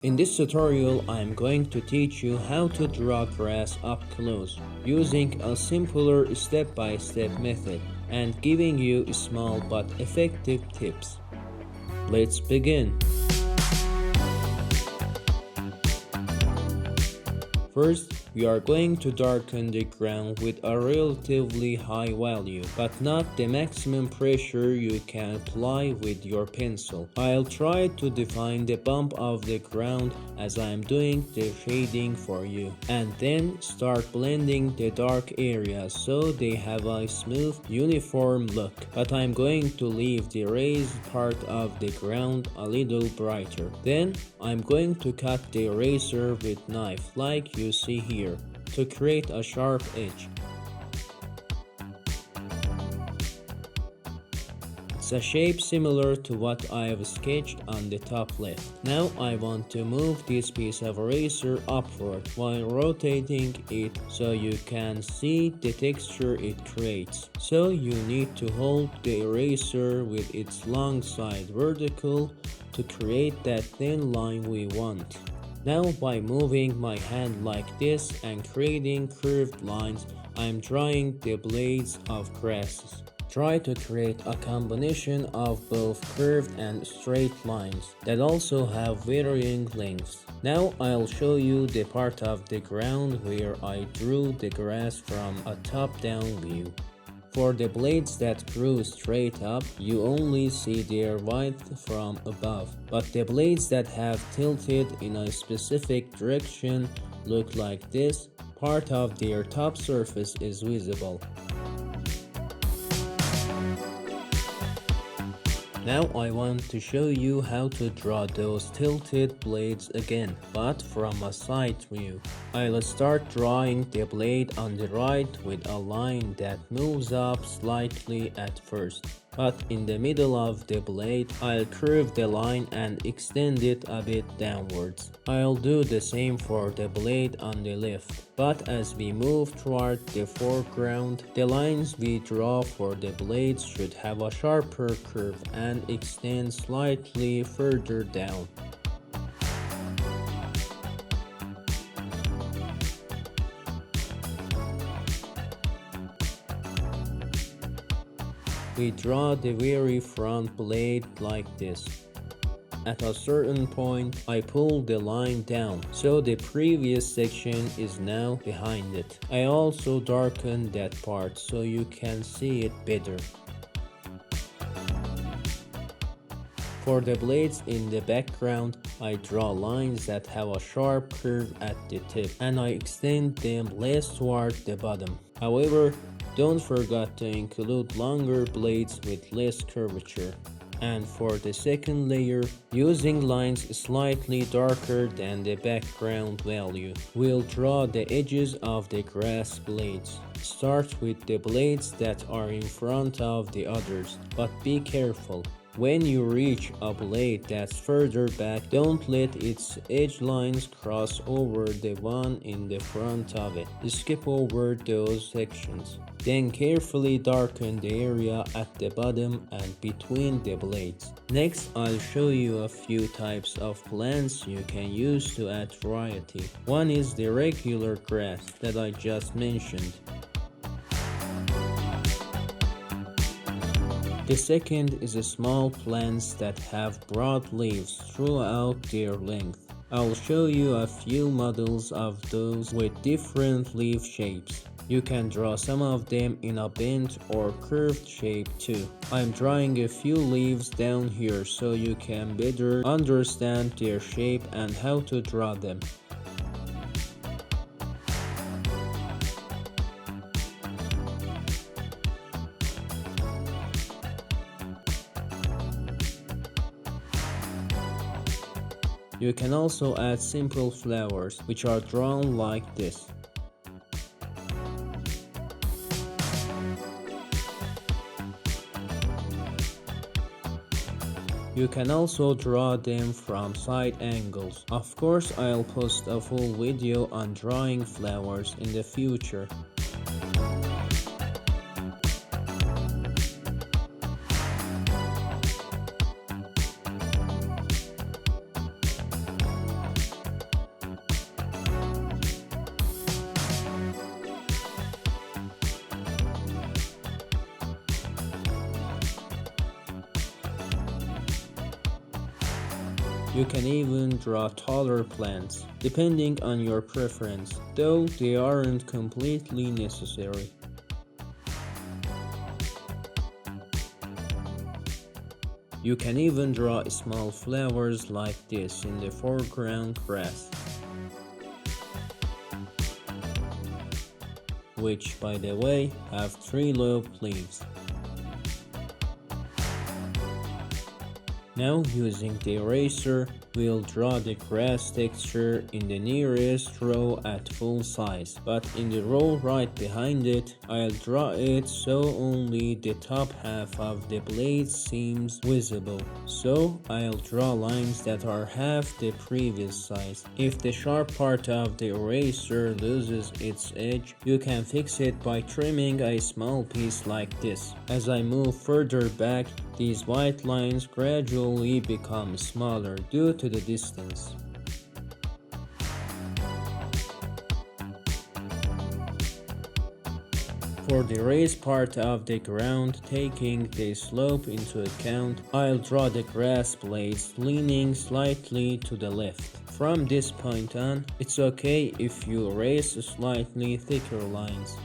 In this tutorial, I am going to teach you how to draw grass up close using a simpler step-by-step method and giving you small but effective tips. Let's begin. First, we are going to darken the ground with a relatively high value, but not the maximum pressure you can apply with your pencil. I'll try to define the bump of the ground as I am doing the shading for you, and then start blending the dark areas so they have a smooth, uniform look. But I'm going to leave the raised part of the ground a little brighter. Then I'm going to cut the eraser with knife like you see here to create a sharp edge. It's a shape similar to what I have sketched on the top left. Now I want to move this piece of eraser upward while rotating it so you can see the texture it creates. So you need to hold the eraser with its long side vertical to create that thin line we want. Now by moving my hand like this and creating curved lines, I am drawing the blades of grasses. Try to create a combination of both curved and straight lines that also have varying lengths. Now I'll show you the part of the ground where I drew the grass from a top-down view. For the blades that grew straight up, you only see their width from above, but the blades that have tilted in a specific direction look like this. Part of their top surface is visible. Now I want to show you how to draw those tilted blades again, but from a side view. I'll start drawing the blade on the right with a line that moves up slightly at first. But in the middle of the blade, I'll curve the line and extend it a bit downwards. I'll do the same for the blade on the left. But as we move toward the foreground, the lines we draw for the blades should have a sharper curve and extend slightly further down. We draw the very front blade like this. At a certain point, I pull the line down, so the previous section is now behind it. I also darken that part so you can see it better. For the blades in the background, I draw lines that have a sharp curve at the tip, and I extend them less toward the bottom. However, don't forget to include longer blades with less curvature. And for the second layer, using lines slightly darker than the background value, we'll draw the edges of the grass blades. Start with the blades that are in front of the others, but be careful. When you reach a blade that's further back, don't let its edge lines cross over the one in the front of it. Skip over those sections. Then carefully darken the area at the bottom and between the blades. Next, I'll show you a few types of plants you can use to add variety. One is the regular grass that I just mentioned. The second is small plants that have broad leaves throughout their length. I'll show you a few models of those with different leaf shapes. You can draw some of them in a bent or curved shape too. I'm drawing a few leaves down here so you can better understand their shape and how to draw them. You can also add simple flowers, which are drawn like this. You can also draw them from side angles. Of course, I'll post a full video on drawing flowers in the future. You can even draw taller plants, depending on your preference, though they aren't completely necessary. You can even draw small flowers like this in the foreground grass, which by the way have 3-lobed leaves. Now using the eraser, we'll draw the grass texture in the nearest row at full size, but in the row right behind it, I'll draw it so only the top half of the blade seems visible. So I'll draw lines that are half the previous size. If the sharp part of the eraser loses its edge, you can fix it by trimming a small piece like this. As I move further back, these white lines gradually become smaller due to the distance. For the raised part of the ground, taking the slope into account, I'll draw the grass blades leaning slightly to the left. From this point on, it's okay if you erase slightly thicker lines.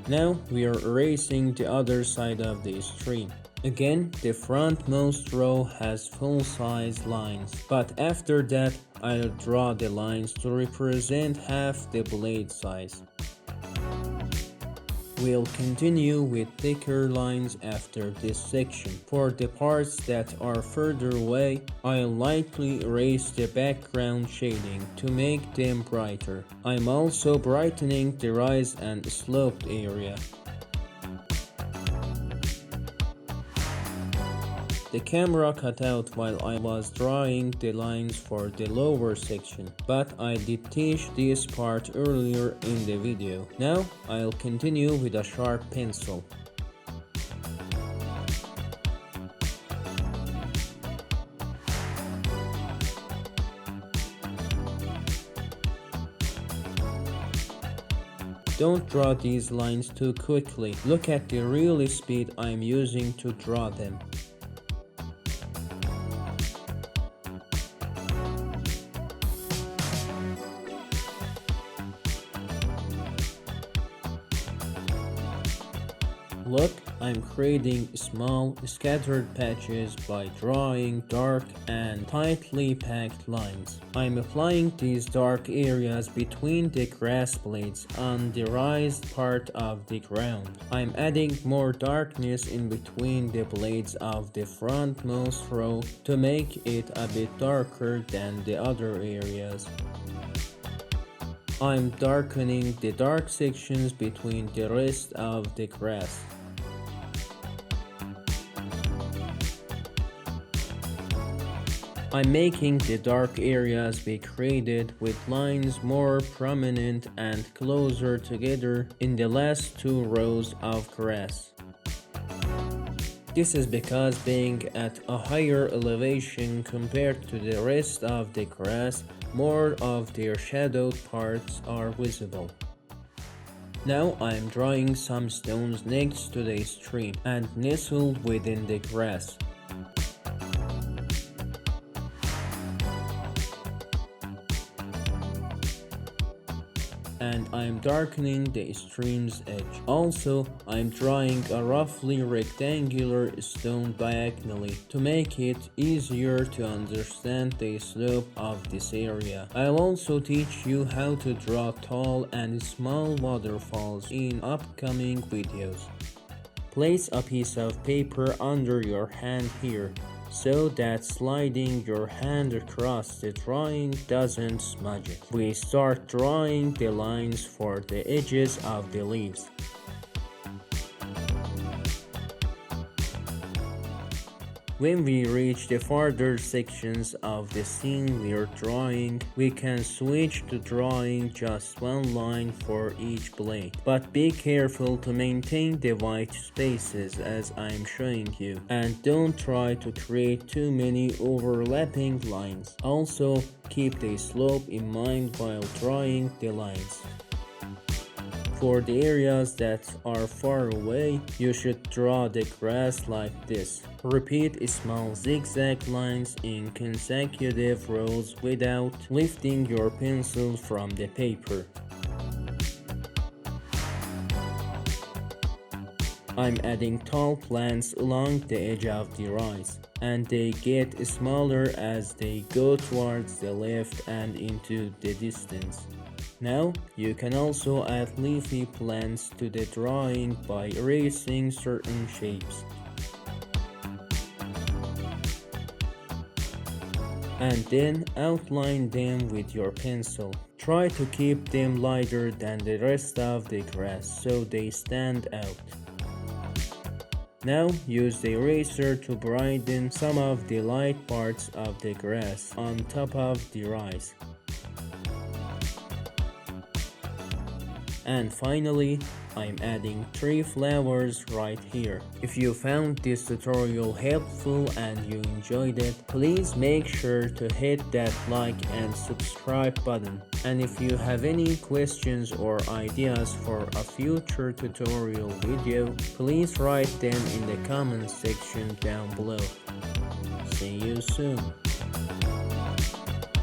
Now we are erasing the other side of the stream. Again, the frontmost row has full-size lines, but after that I'll draw the lines to represent half the blade size. We'll continue with thicker lines after this section. For the parts that are further away, I'll lightly erase the background shading to make them brighter. I'm also brightening the rise and sloped area. The camera cut out while I was drawing the lines for the lower section, but I did teach this part earlier in the video. Now I'll continue with a sharp pencil. Don't draw these lines too quickly. Look at the real speed I'm using to draw them. Look, I'm creating small scattered patches by drawing dark and tightly packed lines. I'm applying these dark areas between the grass blades on the raised part of the ground. I'm adding more darkness in between the blades of the frontmost row to make it a bit darker than the other areas. I'm darkening the dark sections between the rest of the grass. I'm making the dark areas be created with lines more prominent and closer together in the last two rows of grass. This is because being at a higher elevation compared to the rest of the grass, more of their shadowed parts are visible. Now I'm drawing some stones next to the stream and nestled within the grass. And I'm darkening the stream's edge. Also, I'm drawing a roughly rectangular stone diagonally to make it easier to understand the slope of this area. I'll also teach you how to draw tall and small waterfalls in upcoming videos. Place a piece of paper under your hand here, so that sliding your hand across the drawing doesn't smudge it. We start drawing the lines for the edges of the leaves. When we reach the farther sections of the scene we're drawing, we can switch to drawing just one line for each blade. But be careful to maintain the white spaces as I'm showing you, and don't try to create too many overlapping lines. Also, keep the slope in mind while drawing the lines. For the areas that are far away, you should draw the grass like this. Repeat small zigzag lines in consecutive rows without lifting your pencil from the paper. I'm adding tall plants along the edge of the rise, and they get smaller as they go towards the left and into the distance. Now, you can also add leafy plants to the drawing by erasing certain shapes. And then outline them with your pencil. Try to keep them lighter than the rest of the grass so they stand out. Now use the eraser to brighten some of the light parts of the grass on top of the rise. And finally, I'm adding 3 flowers right here. If you found this tutorial helpful and you enjoyed it, please make sure to hit that like and subscribe button. And if you have any questions or ideas for a future tutorial video, please write them in the comment section down below. See you soon.